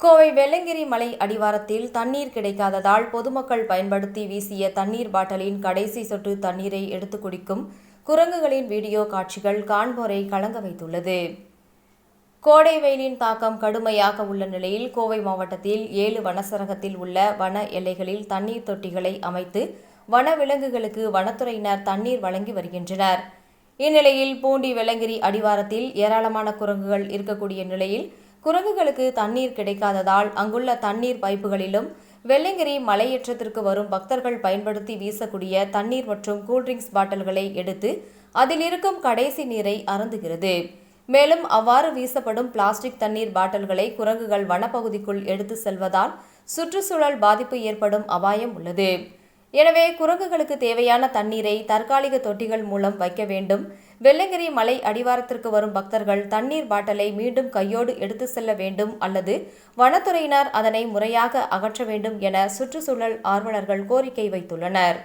கோவை வெள்ளங்கிரி மலை அடிவாரத்தில் தண்ணீர் கிடைக்காததால் பொதுமக்கள் பயன்படுத்தி வீசிய தண்ணீர் பாட்டிலின் கடைசி சொட்டு தண்ணீரை எடுத்து குடிக்கும் குரங்குகளின் வீடியோ காட்சிகள் காண்போரை கலங்க வைத்துள்ளது. கோடை வெயிலின் தாக்கம் கடுமையாக உள்ள நிலையில் கோவை மாவட்டத்தில் 7 வனச்சரகத்தில் உள்ள வன எல்லைகளில் தண்ணீர் தொட்டிகளை அமைத்து வனவிலங்குகளுக்கு வனத்துறையினர் தண்ணீர் வழங்கி வருகின்றனர். இந்நிலையில் பூண்டி வெள்ளங்கிரி அடிவாரத்தில் ஏராளமான குரங்குகள் இருக்கக்கூடிய நிலையில் குரங்குகளுக்கு தண்ணீர் கிடைக்காததால் அங்குள்ள தண்ணீர் பைப்புகளிலும் வெள்ளங்கிரி மலையேற்றத்திற்கு வரும் பக்தர்கள் பயன்படுத்தி வீசக்கூடிய தண்ணீர் மற்றும் கூல்ட்ரிங்க்ஸ் பாட்டில்களை எடுத்து அதில் இருக்கும் கடைசி நீரை அருந்துகிறது. மேலும் அவ்வாறு வீசப்படும் பிளாஸ்டிக் தண்ணீர் பாட்டில்களை குரங்குகள் வனப்பகுதிக்குள் எடுத்து செல்வதால் சுற்றுச்சூழல் பாதிப்பு ஏற்படும் அபாயம் உள்ளது. எனவே குரங்குகளுக்கு தேவையான தண்ணீரை தற்காலிக தொட்டிகள் மூலம் வைக்க வேண்டும். வெள்ளங்கிரி மலை அடிவாரத்திற்கு வரும் பக்தர்கள் தண்ணீர் பாட்டிலை மீண்டும் கையோடு எடுத்து செல்ல வேண்டும் அல்லது வனத்துறையினர் அதனை முறையாக அகற்ற வேண்டும் என சுற்றுச்சூழல் ஆர்வலர்கள் கோரிக்கை வைத்துள்ளனர்.